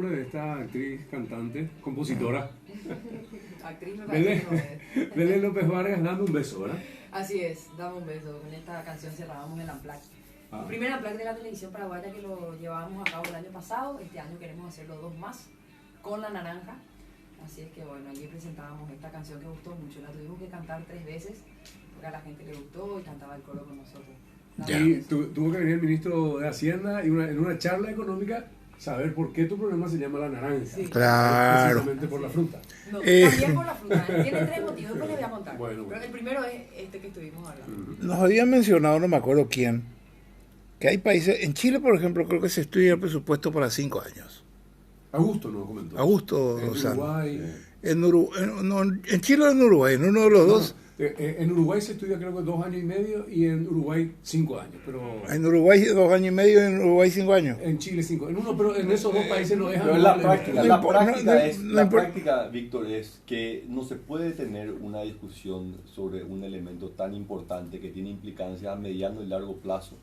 De esta actriz, cantante, compositora, Actriz me parece que no es. Belén López Vargas, dando un beso, ¿verdad? Así es, dame un beso. Con esta canción cerrábamos el Unplugged. El primer Unplugged de la televisión paraguaya que lo llevábamos a cabo el año pasado. Este año queremos hacerlo 2 más con La Naranja. Así es que bueno, allí presentábamos esta canción que gustó mucho. La tuvimos que cantar 3 veces porque a la gente le gustó y cantaba el coro con nosotros. Y tuvo que venir el ministro de Hacienda y en una charla económica saber por qué tu programa se llama La Naranja. Sí. Claro. Precisamente por la fruta. No, también por la fruta. Tiene 3 motivos, después les voy a contar. Bueno. Pero el primero es este que estuvimos hablando. Nos habían mencionado, no me acuerdo quién, que hay países, en Chile por ejemplo, creo que se estudia el presupuesto para 5 años. Augusto nos comentó. Augusto En Lozano. Uruguay. En Chile o en Uruguay, en uno de los dos. En Uruguay se estudia creo que 2 años y medio y en Uruguay 5 años. Pero En Uruguay 2 años y medio, en Uruguay 5 años. en Chile 5. Pero en esos dos países no dejan. Pero la práctica, No importa. práctica, Víctor, es que no se puede tener una discusión sobre un elemento tan importante que tiene implicancias a mediano y largo plazo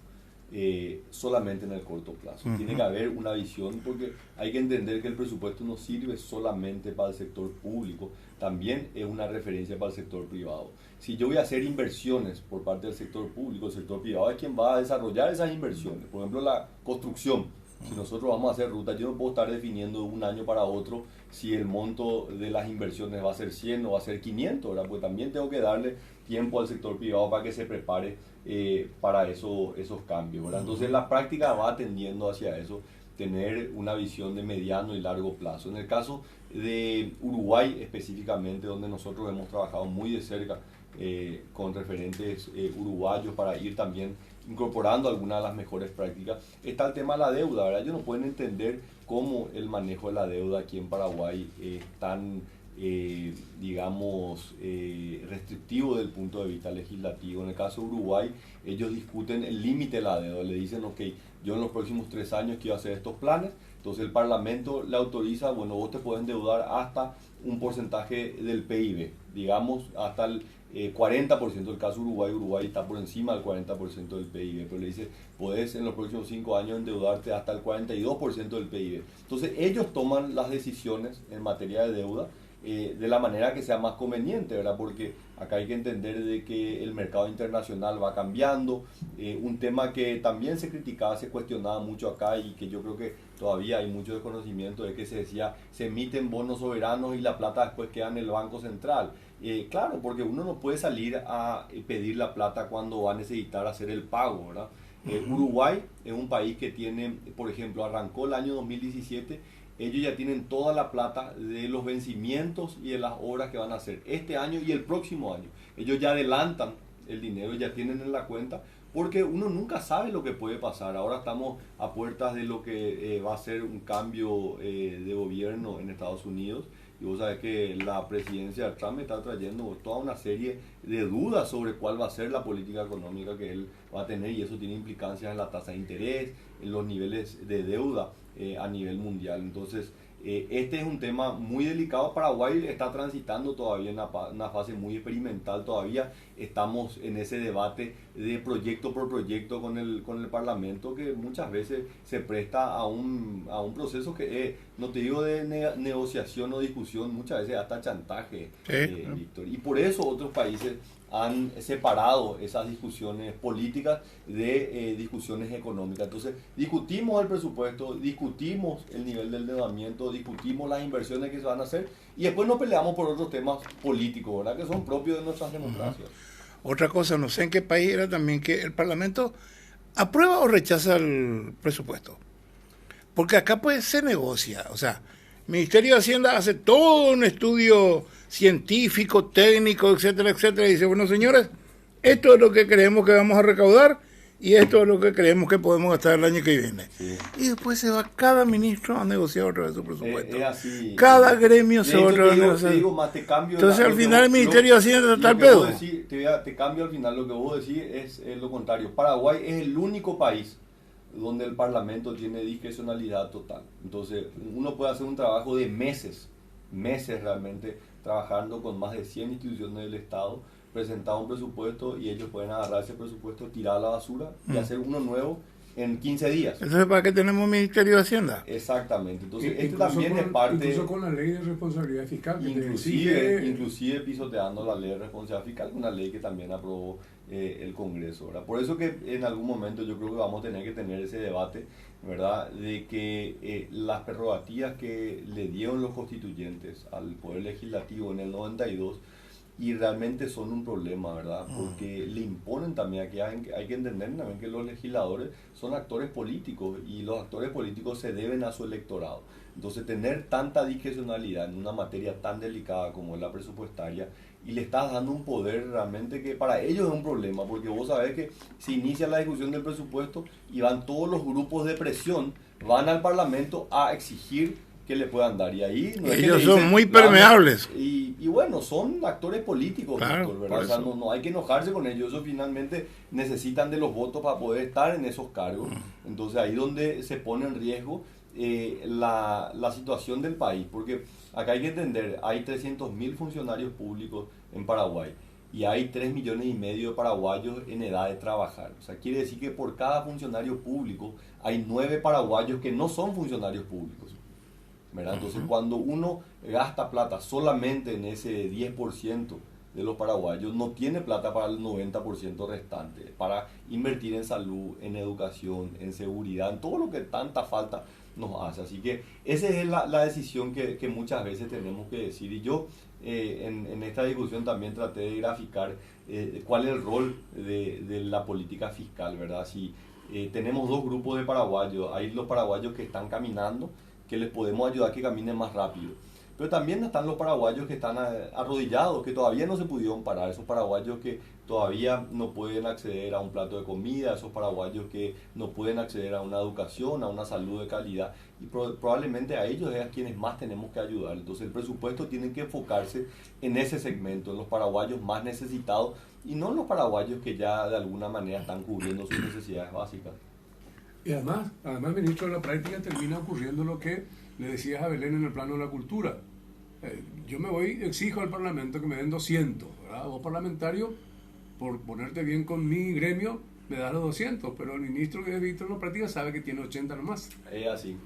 solamente en el corto plazo. Tiene que haber una visión, porque hay que entender que el presupuesto no sirve solamente para el sector público, también es una referencia para el sector privado. Si yo voy a hacer inversiones por parte del sector público, el sector privado es quien va a desarrollar esas inversiones. Por ejemplo, la construcción. Si nosotros vamos a hacer rutas, yo no puedo estar definiendo de un año para otro si el monto de las inversiones va a ser 100 o va a ser 500, ¿verdad? Pues también tengo que darle tiempo al sector privado para que se prepare para esos cambios, ¿verdad? Entonces la práctica va tendiendo hacia eso, tener una visión de mediano y largo plazo. En el caso de Uruguay específicamente, donde nosotros hemos trabajado muy de cerca con referentes uruguayos para ir también incorporando algunas de las mejores prácticas, está el tema de la deuda, ¿verdad? Ellos no pueden entender cómo el manejo de la deuda aquí en Paraguay es tan, digamos, restrictivo desde el punto de vista legislativo. En el caso de Uruguay, ellos discuten el límite de la deuda, le dicen, ok, yo en los próximos 3 años quiero hacer estos planes, entonces el Parlamento le autoriza, bueno, vos te puedes endeudar hasta un porcentaje del PIB, digamos, hasta el 40%, el caso de Uruguay está por encima del 40% del PIB, pero le dice, podés en los próximos 5 años endeudarte hasta el 42% del PIB. Entonces ellos toman las decisiones en materia de deuda de la manera que sea más conveniente, ¿verdad? Porque acá hay que entender de que el mercado internacional va cambiando, un tema que también se criticaba, se cuestionaba mucho acá y que yo creo que todavía hay mucho desconocimiento de que se decía, se emiten bonos soberanos y la plata después queda en el Banco Central. Claro, porque uno no puede salir a pedir la plata cuando va a necesitar hacer el pago, ¿verdad? Uruguay es un país que tiene, por ejemplo, arrancó el año 2017, ellos ya tienen toda la plata de los vencimientos y de las obras que van a hacer este año y el próximo año. Ellos ya adelantan el dinero, ya tienen en la cuenta, porque uno nunca sabe lo que puede pasar. Ahora estamos a puertas de lo que va a ser un cambio de gobierno en Estados Unidos. Y vos sabés que la presidencia de Trump está trayendo toda una serie de dudas sobre cuál va a ser la política económica que él va a tener, y eso tiene implicancias en la tasa de interés, en los niveles de deuda a nivel mundial. Entonces, este es un tema muy delicado. Paraguay está transitando todavía en una fase muy experimental, todavía estamos en ese debate de proyecto por proyecto con el Parlamento, que muchas veces se presta a un proceso que no te digo de negociación o discusión, muchas veces hasta chantaje, Víctor. Y por eso otros países han separado esas discusiones políticas de discusiones económicas. Entonces, discutimos el presupuesto, discutimos el nivel del endeudamiento, discutimos las inversiones que se van a hacer y después nos peleamos por otros temas políticos, ¿verdad? Que son propios de nuestras democracias. Otra cosa, no sé en qué país era también que el Parlamento aprueba o rechaza el presupuesto. Porque acá pues se negocia, o sea, el Ministerio de Hacienda hace todo un estudio científico, técnico, etcétera, etcétera, y dice, bueno, señores, esto es lo que creemos que vamos a recaudar y esto es lo que creemos que podemos gastar el año que viene. Sí. Y después se va cada ministro a negociar otra vez su presupuesto. Así, cada gremio se va otra vez a negociar. Entonces al final el Ministerio de Hacienda está al pedo. Te cambio al final, lo que vos decís es lo contrario. Paraguay es el único país donde el Parlamento tiene discrecionalidad total. Entonces uno puede hacer un trabajo de meses realmente, trabajando con más de 100 instituciones del Estado, presentar un presupuesto y ellos pueden agarrar ese presupuesto, tirar a la basura y hacer uno nuevo en 15 días. Entonces, ¿para qué tenemos Ministerio de Hacienda? Exactamente. Entonces, esto Incluso también es parte... Incluso con la ley de responsabilidad fiscal. Que inclusive pisoteando la ley de responsabilidad fiscal, una ley que también aprobó el Congreso, ¿verdad? Por eso que en algún momento yo creo que vamos a tener que tener ese debate, ¿verdad? De que las prerrogativas que le dieron los constituyentes al Poder Legislativo en el 92 y realmente son un problema, ¿verdad? Porque le imponen también, aquí hay que entender también que los legisladores son actores políticos y los actores políticos se deben a su electorado. Entonces, tener tanta discrecionalidad en una materia tan delicada como es la presupuestaria, y le estás dando un poder realmente que para ellos es un problema, porque vos sabés que se inicia la discusión del presupuesto y van todos los grupos de presión, van al Parlamento a exigir que le puedan dar, y ahí no es ellos que son muy permeables. Y bueno, son actores políticos, claro, Víctor, ¿verdad? O sea, no hay que enojarse con ellos, ellos finalmente necesitan de los votos para poder estar en esos cargos. Entonces ahí donde se pone en riesgo la situación del país, porque acá hay que entender, hay 300.000 funcionarios públicos en Paraguay y hay 3,5 millones de paraguayos en edad de trabajar. O sea, quiere decir que por cada funcionario público hay 9 paraguayos que no son funcionarios públicos, ¿verdad? Entonces, cuando uno gasta plata solamente en ese 10% de los paraguayos, no tiene plata para el 90% restante, para invertir en salud, en educación, en seguridad, en todo lo que tanta falta nos hace. Así que esa es la decisión que muchas veces tenemos que decir. Y yo en esta discusión también traté de graficar cuál es el rol de la política fiscal, ¿verdad? Si tenemos dos grupos de paraguayos, hay los paraguayos que están caminando, que les podemos ayudar a que caminen más rápido. Pero también están los paraguayos que están arrodillados, que todavía no se pudieron parar, esos paraguayos que todavía no pueden acceder a un plato de comida, esos paraguayos que no pueden acceder a una educación, a una salud de calidad, y probablemente a ellos es a quienes más tenemos que ayudar. Entonces el presupuesto tiene que enfocarse en ese segmento, en los paraguayos más necesitados, y no en los paraguayos que ya de alguna manera están cubriendo sus necesidades básicas. Y además, ministro, en la práctica termina ocurriendo lo que le decías a Belén en el plano de la cultura. Yo me voy, exijo al Parlamento que me den 200, ¿verdad? Vos, parlamentario, por ponerte bien con mi gremio, me das los 200, pero el ministro que he visto en la práctica sabe que tiene 80 nomás. Es así.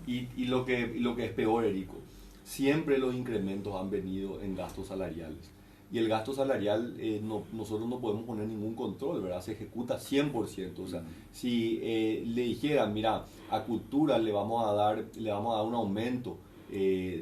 Y lo que es peor, Erico, siempre los incrementos han venido en gastos salariales. Y el gasto salarial nosotros no podemos poner ningún control, ¿verdad? Se ejecuta 100%. O sea, si le dijeran, mira, a cultura le vamos a dar un aumento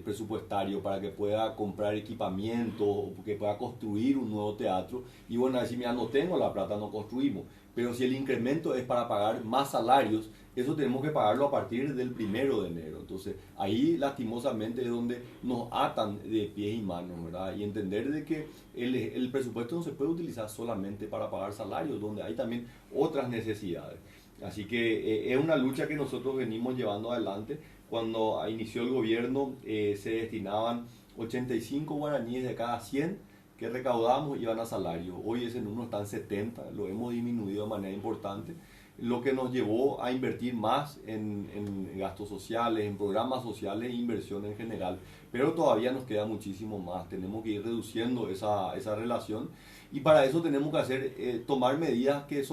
presupuestario para que pueda comprar equipamiento, o que pueda construir un nuevo teatro, y bueno, a decir, mira, no tengo la plata, no construimos. Pero si el incremento es para pagar más salarios, eso tenemos que pagarlo a partir del 1 de enero. Entonces, ahí lastimosamente es donde nos atan de pies y manos, ¿verdad? Y entender de que el presupuesto no se puede utilizar solamente para pagar salarios, donde hay también otras necesidades. Así que es una lucha que nosotros venimos llevando adelante. Cuando inició el gobierno se destinaban 85 guaraníes de cada 100 que recaudamos iban a salario. Hoy ese número está en 70, lo hemos disminuido de manera importante, lo que nos llevó a invertir más en gastos sociales, en programas sociales e inversión en general. Pero todavía nos queda muchísimo más, tenemos que ir reduciendo esa relación, y para eso tenemos que tomar medidas que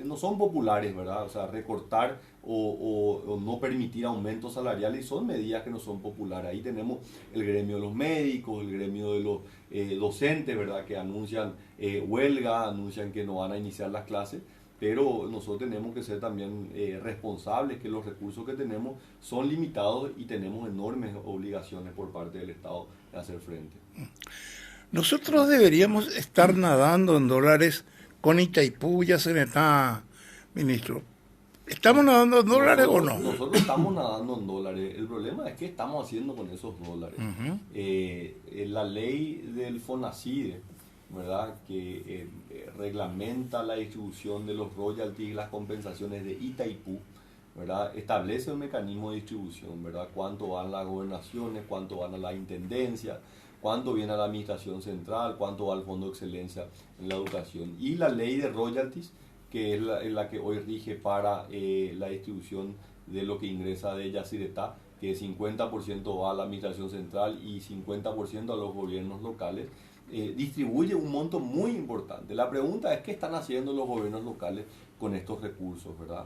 no son populares, ¿verdad? O sea, recortar o no permitir aumentos salariales, y son medidas que no son populares. Ahí tenemos el gremio de los médicos, el gremio de los docentes, ¿verdad? Que anuncian huelga, anuncian que no van a iniciar las clases. Pero nosotros tenemos que ser también responsables, que los recursos que tenemos son limitados y tenemos enormes obligaciones por parte del Estado de hacer frente. Nosotros deberíamos estar nadando en dólares con Itaipú, ya se está, ministro. ¿Estamos nadando en dólares o no? Nosotros estamos nadando en dólares. El problema es qué estamos haciendo con esos dólares. La ley del FONACIDE, ¿verdad?, que reglamenta la distribución de los royalties y las compensaciones de Itaipú, ¿verdad?, establece un mecanismo de distribución, ¿verdad?, cuánto van las gobernaciones, cuánto van a la intendencia, cuánto viene a la administración central, cuánto va al Fondo de Excelencia en la educación. Y la ley de royalties, que es la que hoy rige para la distribución de lo que ingresa de Yacyretá, que 50% va a la administración central y 50% a los gobiernos locales. Distribuye un monto muy importante. La pregunta es qué están haciendo los gobiernos locales con estos recursos, ¿verdad?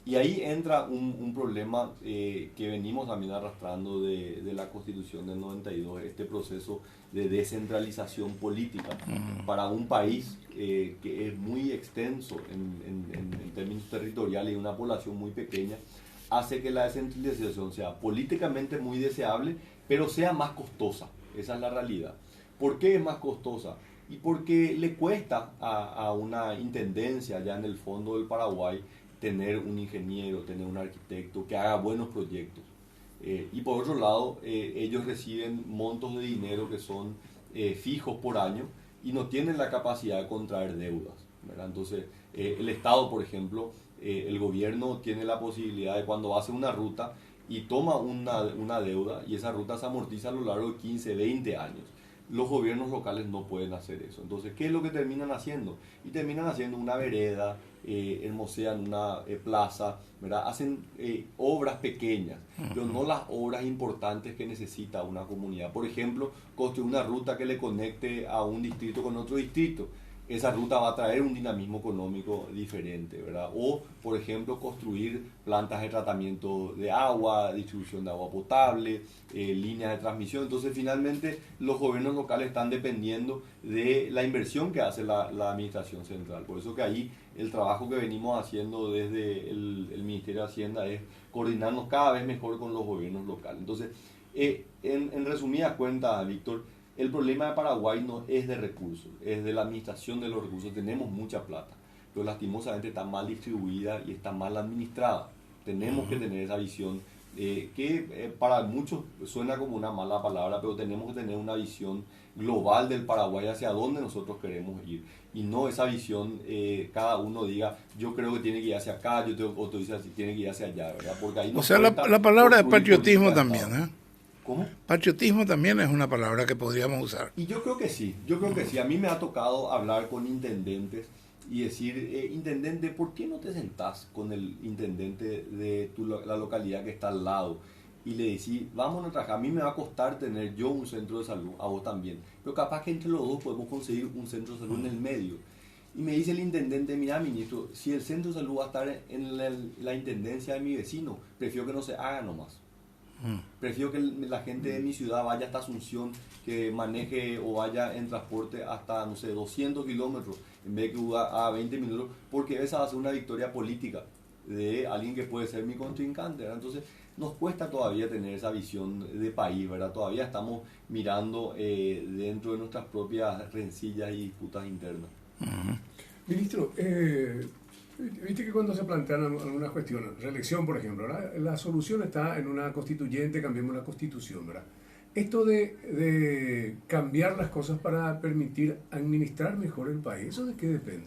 Y ahí entra un problema que venimos también arrastrando de la Constitución del 92, este proceso de descentralización política para un país que es muy extenso en términos territoriales y una población muy pequeña, hace que la descentralización sea políticamente muy deseable, pero sea más costosa. Esa es la realidad. ¿Por qué es más costosa? Y porque le cuesta a una intendencia allá en el fondo del Paraguay tener un ingeniero, tener un arquitecto que haga buenos proyectos. Y por otro lado, ellos reciben montos de dinero que son fijos por año y no tienen la capacidad de contraer deudas, ¿verdad? Entonces, el Estado, por ejemplo, el gobierno tiene la posibilidad de cuando hace una ruta y toma una deuda y esa ruta se amortiza a lo largo de 15, 20 años. Los gobiernos locales no pueden hacer eso. Entonces, ¿qué es lo que terminan haciendo? Y terminan haciendo una vereda, hermosean una plaza, ¿verdad? Hacen obras pequeñas, pero no las obras importantes que necesita una comunidad. Por ejemplo, construir una ruta que le conecte a un distrito con otro distrito. Esa ruta va a traer un dinamismo económico diferente, ¿verdad? O, por ejemplo, construir plantas de tratamiento de agua, distribución de agua potable, líneas de transmisión. Entonces, finalmente, los gobiernos locales están dependiendo de la inversión que hace la administración central. Por eso que ahí el trabajo que venimos haciendo desde el Ministerio de Hacienda es coordinarnos cada vez mejor con los gobiernos locales. Entonces, en resumidas cuentas, Víctor, el problema de Paraguay no es de recursos, es de la administración de los recursos. Tenemos mucha plata, pero lastimosamente está mal distribuida y está mal administrada. Tenemos que tener esa visión que para muchos suena como una mala palabra, pero tenemos que tener una visión global del Paraguay hacia dónde nosotros queremos ir. Y no esa visión, cada uno diga, yo creo que tiene que ir hacia acá, otro dice así, tiene que ir hacia allá, ¿verdad? Porque ahí o sea, la palabra de patriotismo también, ¿eh? ¿Cómo? Patriotismo también es una palabra que podríamos usar. Y yo creo que sí. A mí me ha tocado hablar con intendentes y decir, intendente, ¿por qué no te sentás con el intendente de la localidad que está al lado? Y le decís, vamos a trabajar. A mí me va a costar tener yo un centro de salud, a vos también. Pero capaz que entre los dos podemos conseguir un centro de salud en el medio. Y me dice el intendente, mira, ministro, si el centro de salud va a estar en la intendencia de mi vecino, prefiero que no se haga nomás. Prefiero que la gente de mi ciudad vaya hasta Asunción, que maneje o vaya en transporte hasta, no sé, 200 kilómetros, en vez de que a 20 minutos, porque esa va a ser una victoria política de alguien que puede ser mi contrincante, ¿verdad? Entonces, nos cuesta todavía tener esa visión de país, ¿verdad? Todavía estamos mirando dentro de nuestras propias rencillas y disputas internas. Ministro, viste que cuando se plantean algunas cuestiones, reelección por ejemplo, ¿verdad? La solución está en una constituyente, cambiemos la constitución, ¿verdad? Esto de cambiar las cosas para permitir administrar mejor el país, ¿eso de qué depende?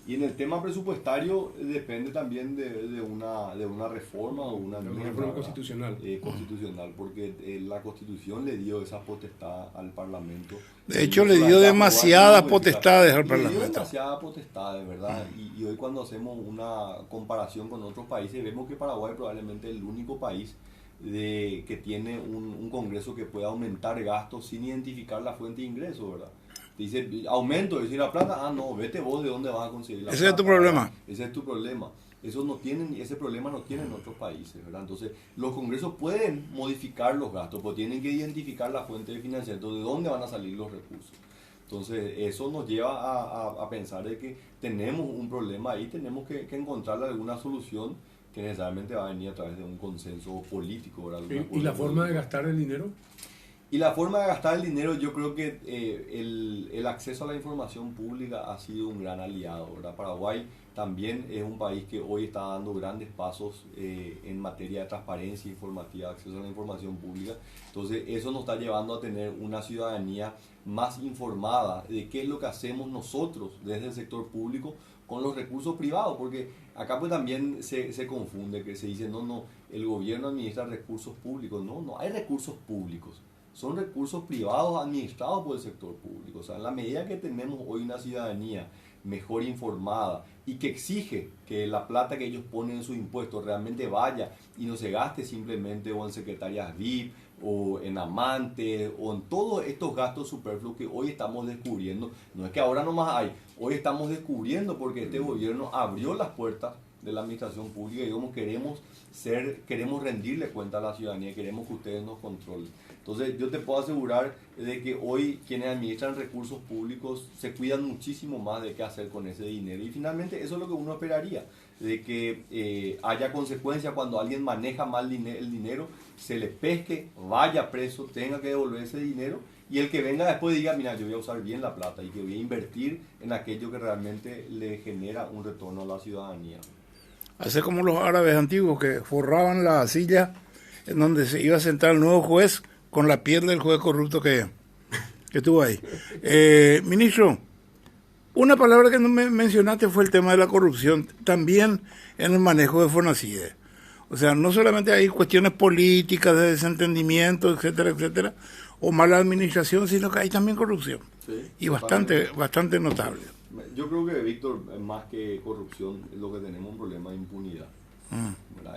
Y en el tema presupuestario depende también de una reforma o una reforma constitucional. Constitucional, porque la Constitución le dio esa potestad al Parlamento. De hecho, le dio demasiadas potestades al Parlamento. Le dio demasiadas potestades, ¿verdad? Y hoy cuando hacemos una comparación con otros países, vemos que Paraguay probablemente es el único país que tiene un Congreso que pueda aumentar gastos sin identificar la fuente de ingresos, ¿verdad? Dice, aumento, decir la plata, no, vete vos de dónde vas a conseguir la plata. Ese es tu problema. Ese es tu problema. Ese problema no tienen otros países, ¿verdad? Entonces, los congresos pueden modificar los gastos, pero tienen que identificar la fuente de financiamiento, de dónde van a salir los recursos. Entonces, eso nos lleva a pensar de que tenemos un problema ahí, tenemos que encontrarle alguna solución que necesariamente va a venir a través de un consenso político, ¿verdad? ¿Y la forma de gastar el dinero? Y la forma de gastar el dinero, yo creo que el acceso a la información pública ha sido un gran aliado, ¿verdad? Paraguay también es un país que hoy está dando grandes pasos en materia de transparencia informativa, acceso a la información pública. Entonces, eso nos está llevando a tener una ciudadanía más informada de qué es lo que hacemos nosotros desde el sector público con los recursos privados, porque acá pues también se confunde, que se dice, no, el gobierno administra recursos públicos. No hay recursos públicos. Son recursos privados administrados por el sector público. O sea, en la medida que tenemos hoy una ciudadanía mejor informada y que exige que la plata que ellos ponen en sus impuestos realmente vaya y no se gaste simplemente o en secretarias VIP o en amantes o en todos estos gastos superfluos que hoy estamos descubriendo. No es que ahora nomás hay, hoy estamos descubriendo porque este gobierno abrió las puertas de la administración pública y digamos, queremos rendirle cuenta a la ciudadanía, queremos que ustedes nos controlen. Entonces yo te puedo asegurar de que hoy quienes administran recursos públicos se cuidan muchísimo más de qué hacer con ese dinero y finalmente eso es lo que uno esperaría, de que haya consecuencias cuando alguien maneja mal el dinero, se le pesque, vaya preso, tenga que devolver ese dinero y el que venga después diga, mira, yo voy a usar bien la plata y que voy a invertir en aquello que realmente le genera un retorno a la ciudadanía. Hace como los árabes antiguos que forraban la silla en donde se iba a sentar el nuevo juez con la piel del juez corrupto que estuvo ahí. Ministro, una palabra que no me mencionaste fue el tema de la corrupción, también en el manejo de Fonacide. O sea, no solamente hay cuestiones políticas, de desentendimiento, etcétera, etcétera, o mala administración, sino que hay también corrupción. Sí, y bastante notable. Yo creo que, Víctor, más que corrupción, lo que tenemos un problema de impunidad.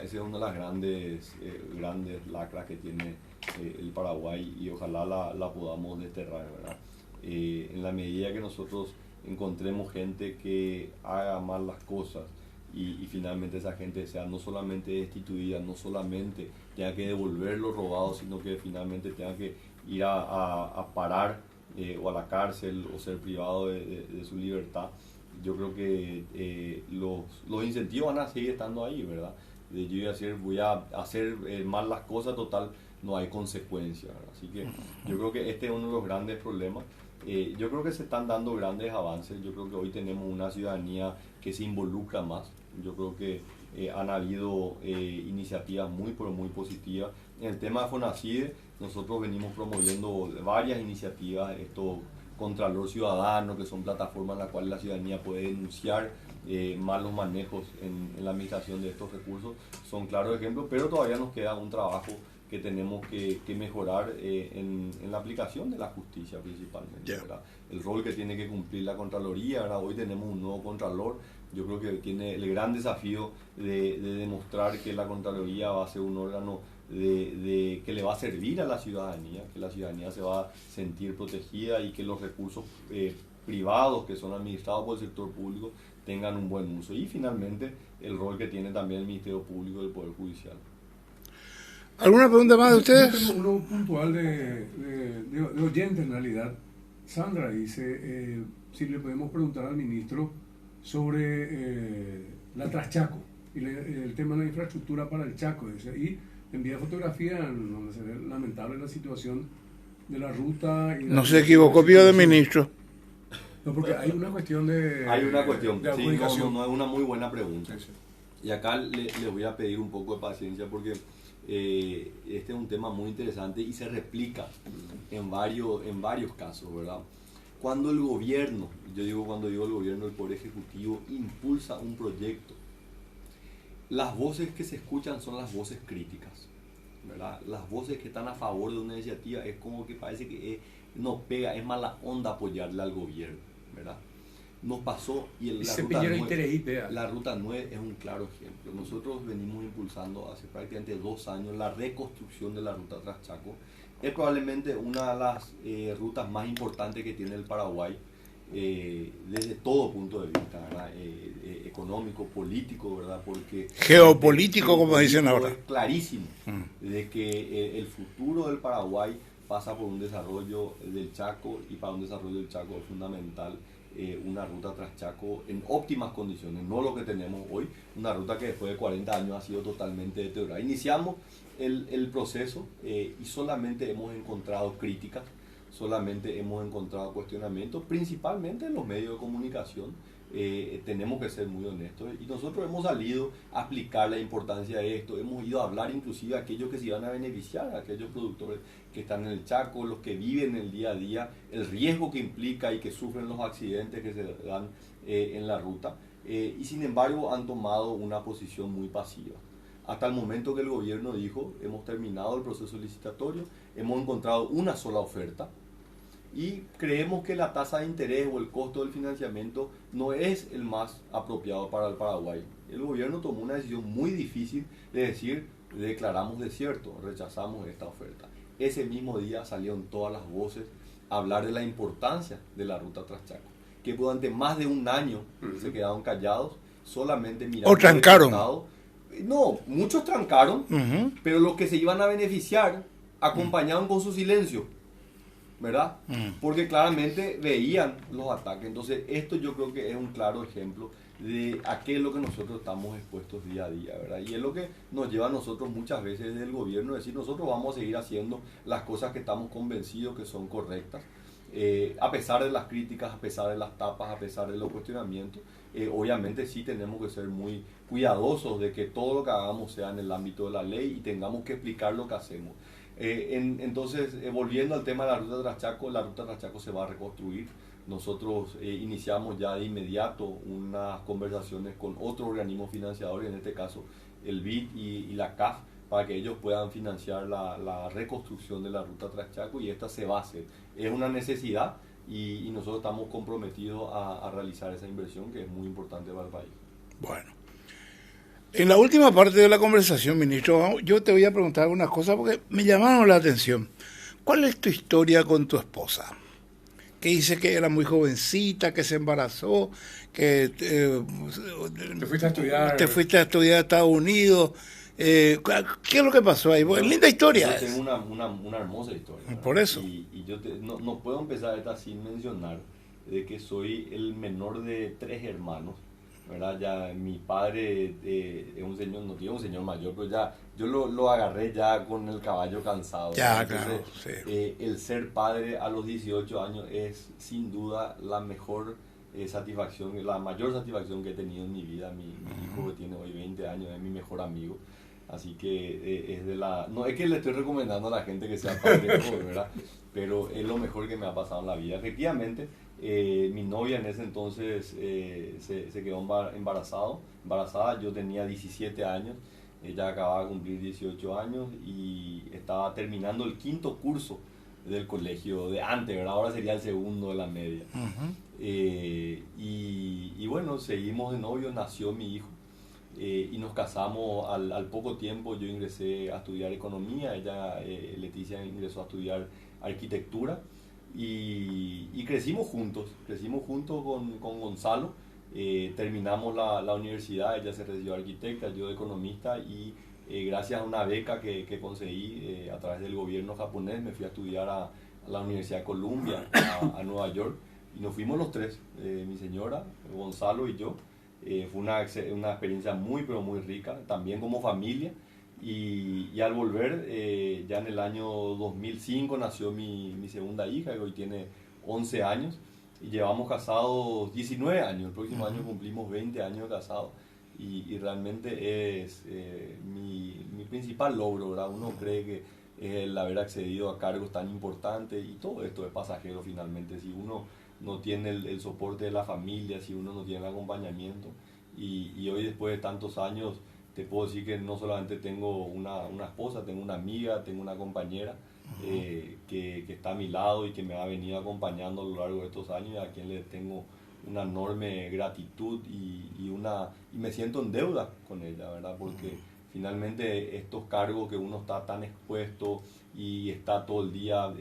Esa es una de las grandes lacras que tiene el Paraguay y ojalá la podamos desterrar, ¿verdad? En la medida que nosotros encontremos gente que haga mal las cosas y finalmente esa gente sea no solamente destituida, no solamente tenga que devolver lo robado, sino que finalmente tenga que ir a parar o a la cárcel o ser privado de su libertad. Yo creo que los incentivos van a seguir estando ahí, ¿verdad? Yo voy a hacer mal las cosas, total, no hay consecuencias, ¿verdad? Así que yo creo que este es uno de los grandes problemas. Yo creo que se están dando grandes avances. Yo creo que hoy tenemos una ciudadanía que se involucra más. Yo creo que han habido iniciativas muy positivas. En el tema de Fonacide, nosotros venimos promoviendo varias iniciativas, Contralor Ciudadano, que son plataformas en las cuales la ciudadanía puede denunciar malos manejos en la administración de estos recursos. Son claros ejemplos, pero todavía nos queda un trabajo que tenemos que mejorar en la aplicación de la justicia principalmente, ¿verdad? El rol que tiene que cumplir la Contraloría, ¿verdad? Hoy tenemos un nuevo Contralor. Yo creo que tiene el gran desafío de demostrar que la Contraloría va a ser un órgano que le va a servir a la ciudadanía, que la ciudadanía se va a sentir protegida y que los recursos privados que son administrados por el sector público tengan un buen uso. Y finalmente el rol que tiene también el Ministerio Público y el Poder Judicial. ¿Alguna pregunta más de ustedes? Yo tengo uno puntual de oyente en realidad. Sandra dice si le podemos preguntar al ministro sobre la Traschaco y el tema de la infraestructura para el Chaco. Dice, y envía fotografía en donde se ve lamentable la situación de la ruta. Y no se equivocó, vio de ministro. No, porque hay una cuestión de... Hay una cuestión, de sí, no, es una muy buena pregunta. Sí. Y acá les voy a pedir un poco de paciencia porque este es un tema muy interesante y se replica en varios casos, ¿verdad? Cuando el gobierno, cuando digo el gobierno, el Poder Ejecutivo impulsa un proyecto, las voces que se escuchan son las voces críticas, ¿verdad? Las voces que están a favor de una iniciativa es como que parece que no pega, es mala onda apoyarle al gobierno, ¿verdad? Nos pasó y la Ruta 9 es un claro ejemplo. Nosotros venimos impulsando hace prácticamente 2 años la reconstrucción de la Ruta Traschaco. Es probablemente una de las rutas más importantes que tiene el Paraguay desde todo punto de vista, ¿verdad? Económico, político, ¿verdad? Porque geopolítico, como dicen ahora. Es clarísimo de que el futuro del Paraguay pasa por un desarrollo del Chaco y para un desarrollo del Chaco es fundamental una ruta Traschaco en óptimas condiciones, no lo que tenemos hoy, una ruta que después de 40 años ha sido totalmente deteriorada. Iniciamos el proceso y solamente hemos encontrado críticas, solamente hemos encontrado cuestionamientos, principalmente en los medios de comunicación. Tenemos que ser muy honestos y nosotros hemos salido a explicar la importancia de esto, hemos ido a hablar inclusive a aquellos que se iban a beneficiar, a aquellos productores que están en el Chaco, los que viven el día a día, el riesgo que implica y que sufren los accidentes que se dan en la ruta, y sin embargo han tomado una posición muy pasiva. Hasta el momento que el gobierno dijo, hemos terminado el proceso licitatorio, hemos encontrado una sola oferta, y creemos que la tasa de interés o el costo del financiamiento no es el más apropiado para el Paraguay. El gobierno tomó una decisión muy difícil de decir, declaramos desierto, rechazamos esta oferta. Ese mismo día salieron todas las voces a hablar de la importancia de la ruta Traschaco, que durante más de un año se quedaron callados solamente mirando... ¿O trancaron? No, muchos trancaron, Uh-huh. pero los que se iban a beneficiar acompañaron con su silencio, ¿verdad? Porque claramente veían los ataques. Entonces, esto yo creo que es un claro ejemplo de a qué es lo que nosotros estamos expuestos día a día, ¿verdad? Y es lo que nos lleva a nosotros muchas veces desde el gobierno a decir, nosotros vamos a seguir haciendo las cosas que estamos convencidos que son correctas, a pesar de las críticas, a pesar de las tapas, a pesar de los cuestionamientos. Obviamente sí tenemos que ser muy cuidadosos de que todo lo que hagamos sea en el ámbito de la ley y tengamos que explicar lo que hacemos. Entonces, volviendo al tema de la ruta Traschaco se va a reconstruir. Nosotros iniciamos ya de inmediato unas conversaciones con otros organismos financiadores, en este caso el BID y la CAF, para que ellos puedan financiar la reconstrucción de la ruta Traschaco, y esta se va a hacer. Es una necesidad y nosotros estamos comprometidos a realizar esa inversión que es muy importante para el país. Bueno. En la última parte de la conversación, ministro, yo te voy a preguntar algunas cosas porque me llamaron la atención. ¿Cuál es tu historia con tu esposa? Que dice que era muy jovencita, que se embarazó, que Te fuiste a estudiar. Te fuiste a estudiar a Estados Unidos. ¿Qué es lo que pasó ahí? Bueno, linda historia. Yo tengo una hermosa historia, ¿verdad? Por eso. Y yo no puedo empezar esta sin mencionar de que soy el menor de 3 hermanos, ¿verdad? Ya mi padre es un señor, no tiene un señor mayor, pero ya yo lo agarré ya con el caballo cansado. Ya, entonces, claro, sí. el ser padre a los 18 años es sin duda la mejor satisfacción, la mayor satisfacción que he tenido en mi vida. Mi hijo, que tiene hoy 20 años, es mi mejor amigo. Así que es de la... No es que le estoy recomendando a la gente que sea padre, ¿verdad? Pero es lo mejor que me ha pasado en la vida. Efectivamente, mi novia en ese entonces se quedó embarazada. Yo tenía 17 años, ella acababa de cumplir 18 años y estaba terminando el 5º curso del colegio de antes, ¿verdad? Ahora sería el 2º de la media. Uh-huh. Y bueno, seguimos de novios, nació mi hijo. Y nos casamos al poco tiempo. Yo ingresé a estudiar economía, ella, Leticia, ingresó a estudiar arquitectura y crecimos juntos con Gonzalo. Terminamos la universidad, ella se recibió arquitecta, yo de economista, y gracias a una beca que conseguí a través del gobierno japonés me fui a estudiar a la Universidad de Columbia, a Nueva York, y nos fuimos los 3, mi señora, Gonzalo y yo. Fue una experiencia muy, pero muy rica, también como familia. Y al volver, ya en el año 2005 nació mi segunda hija, que hoy tiene 11 años, y llevamos casados 19 años. El próximo año cumplimos 20 años casados, y realmente es mi principal logro, ¿verdad? Uno cree que el haber accedido a cargos tan importantes, y todo esto es pasajero finalmente. Si uno no tiene el soporte de la familia, si uno no tiene el acompañamiento, y hoy, después de tantos años, te puedo decir que no solamente tengo una esposa, tengo una amiga, tengo una compañera que está a mi lado y que me ha venido acompañando a lo largo de estos años, a quien le tengo una enorme gratitud y me siento en deuda con ella, ¿verdad? Porque finalmente estos cargos que uno está tan expuesto y está todo el día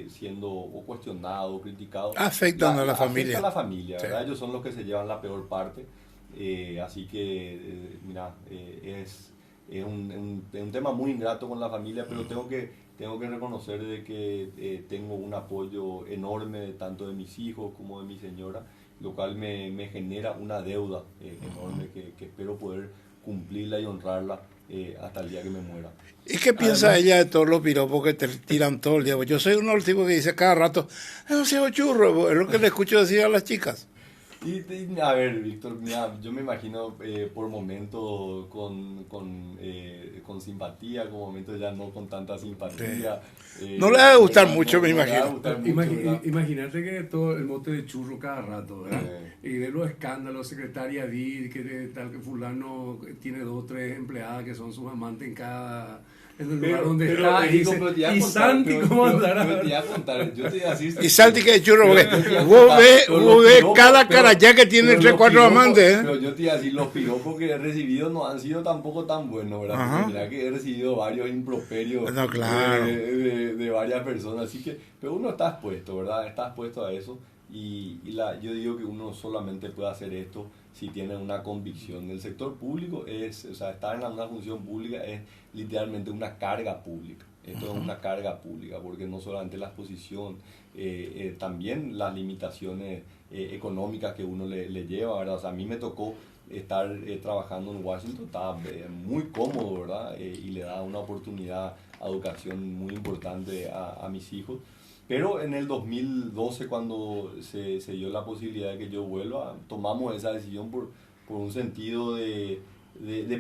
siendo o cuestionado o criticado, afectan a la familia. Afecta a la familia, ¿verdad? Sí. Ellos son los que se llevan la peor parte. Así que, mira, es un tema muy ingrato con la familia, pero tengo que reconocer de que tengo un apoyo enorme tanto de mis hijos como de mi señora, lo cual me genera una deuda enorme que espero poder cumplirla y honrarla hasta el día que me muera. ¿Y qué piensa ella de todos los piropos que te tiran todo el día? Yo soy uno de los tipos que dice cada rato, no sea churro, es lo que le escucho decir a las chicas. A ver, Víctor, mira, yo me imagino por momentos con simpatía, con momentos ya no con tanta simpatía. No le va a gustar mucho, me imagino. Imagínate que todo el mote de churro cada rato, ¿verdad? Y de los escándalos, secretaria DID, que tal que fulano tiene 2 o 3 empleadas que son sus amantes en el lugar donde está. Y Santi, ¿cómo andará? Y Santi, que es churro, porque vos ves cada cara ya que tiene 3 o 4 amantes. Pero yo te iba a decir, los piropos que he recibido no han sido tampoco tan buenos, ¿verdad? Porque mira que he recibido varios improperios claro. de varias personas, así que, pero uno está expuesto, ¿verdad? Está expuesto a eso, y yo digo que uno solamente puede hacer esto si tienen una convicción. El sector público estar en una función pública es literalmente una carga pública. Esto es una carga pública, porque no solamente la exposición, también las limitaciones económicas que uno le lleva, ¿verdad? O sea, a mí me tocó estar trabajando en Washington, estaba muy cómodo, ¿verdad? Y le da una oportunidad a educación muy importante a mis hijos. Pero en el 2012, cuando se dio la posibilidad de que yo vuelva, tomamos esa decisión por un sentido de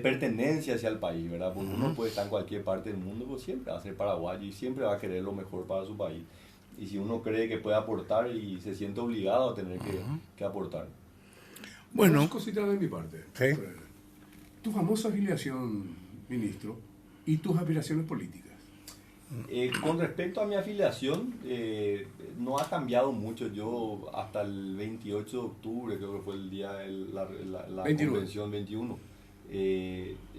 pertenencia hacia el país, ¿verdad? Porque uno puede estar en cualquier parte del mundo, pues siempre va a ser paraguayo y siempre va a querer lo mejor para su país. Y si uno cree que puede aportar y se siente obligado a tener que aportar. Bueno, dos cositas de mi parte. Sí. Tu famosa afiliación, ministro, y tus aspiraciones políticas. Con respecto a mi afiliación, no ha cambiado mucho. Yo hasta el 28 de octubre, creo que fue el día de la convención 21,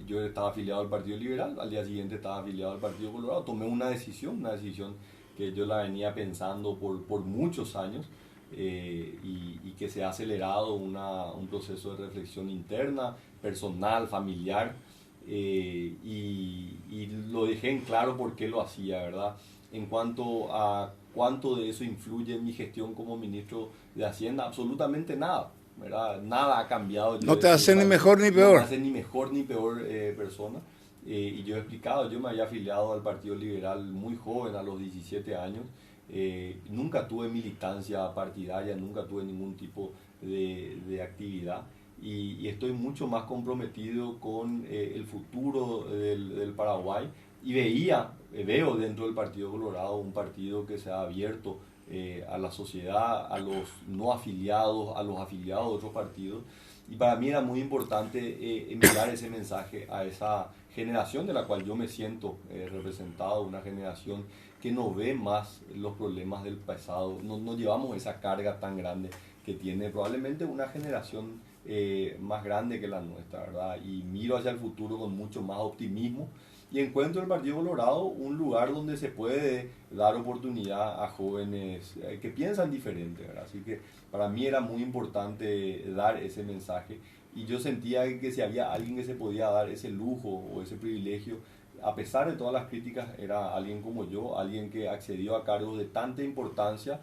yo estaba afiliado al Partido Liberal, al día siguiente estaba afiliado al Partido Colorado. Tomé una decisión que yo la venía pensando por muchos años, y que se ha acelerado un proceso de reflexión interna, personal, familiar, y lo dejé en claro por qué lo hacía, ¿verdad? En cuanto a cuánto de eso influye en mi gestión como ministro de Hacienda, absolutamente nada, ¿verdad? Nada ha cambiado. No te hace ni mejor ni peor. No me hace ni mejor ni peor persona. Y yo he explicado, yo me había afiliado al Partido Liberal muy joven, a los 17 años. Nunca tuve militancia partidaria, nunca tuve ningún tipo de actividad. Y estoy mucho más comprometido con el futuro del Paraguay. Y veo dentro del Partido Colorado un partido que se ha abierto a la sociedad, a los no afiliados, a los afiliados de otros partidos. Y para mí era muy importante enviar ese mensaje a esa generación de la cual yo me siento representado, una generación que no ve más los problemas del pasado, no llevamos esa carga tan grande que tiene probablemente una generación más grande que la nuestra, ¿verdad? Y miro hacia el futuro con mucho más optimismo y encuentro en el Partido Colorado un lugar donde se puede dar oportunidad a jóvenes que piensan diferente, ¿verdad? Así que para mí era muy importante dar ese mensaje y yo sentía que si había alguien que se podía dar ese lujo o ese privilegio, a pesar de todas las críticas, era alguien como yo, alguien que accedió a cargos de tanta importancia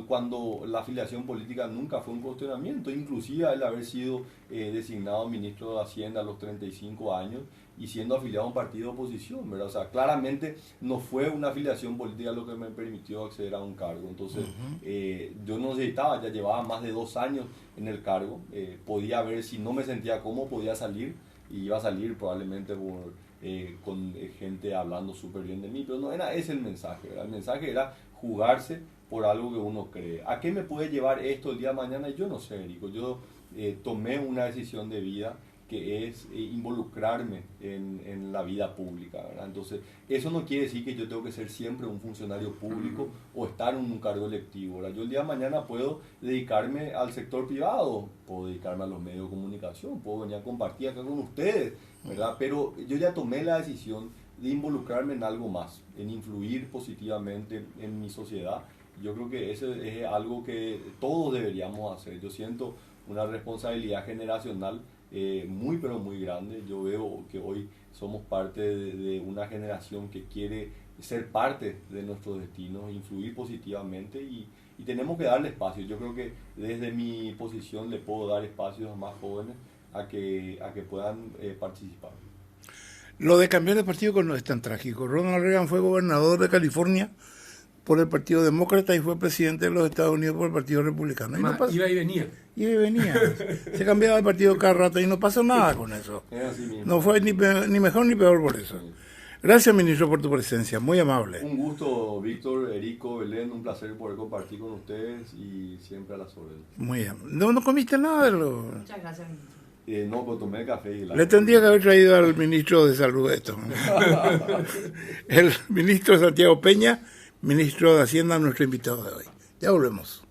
cuando la afiliación política nunca fue un cuestionamiento, inclusive el haber sido designado ministro de Hacienda a los 35 años y siendo afiliado a un partido de oposición, ¿verdad? O sea, claramente no fue una afiliación política lo que me permitió acceder a un cargo. Entonces, yo no necesitaba, ya llevaba más de 2 años en el cargo, podía ver si no me sentía cómodo, podía salir, y iba a salir probablemente con gente hablando súper bien de mí, pero no era ese el mensaje, ¿verdad? El mensaje era jugarse por algo que uno cree. ¿A qué me puede llevar esto el día de mañana? Yo no sé, Erico. Yo tomé una decisión de vida que es involucrarme en la vida pública, ¿verdad? Entonces, eso no quiere decir que yo tengo que ser siempre un funcionario público o estar en un cargo electivo, ¿verdad? Yo el día de mañana puedo dedicarme al sector privado, puedo dedicarme a los medios de comunicación, puedo venir a compartir acá con ustedes, ¿verdad? Pero yo ya tomé la decisión de involucrarme en algo más, en influir positivamente en mi sociedad. Yo creo que eso es algo que todos deberíamos hacer. Yo siento una responsabilidad generacional muy pero muy grande. Yo veo que hoy somos parte de una generación que quiere ser parte de nuestro destino, influir positivamente y tenemos que darle espacio. Yo creo que desde mi posición le puedo dar espacios a más jóvenes a que puedan participar. Lo de cambiar de partido no es tan trágico. Ronald Reagan fue gobernador de California por el Partido Demócrata y fue presidente de los Estados Unidos por el Partido Republicano. Y iba y venía. Iba y venía. Se cambiaba de partido cada rato y no pasó nada con eso. No fue ni mejor ni peor por eso. Gracias, ministro, por tu presencia. Muy amable. Un gusto, Víctor, Erico, Belén. Un placer poder compartir con ustedes y siempre a las órdenes. Muy amable. ¿No comiste nada de lo...? Muchas gracias, ministro. No, pues tomé café y Le tendría que haber traído al ministro de Salud esto. El ministro Santiago Peña, ministro de Hacienda, nuestro invitado de hoy. Ya volvemos.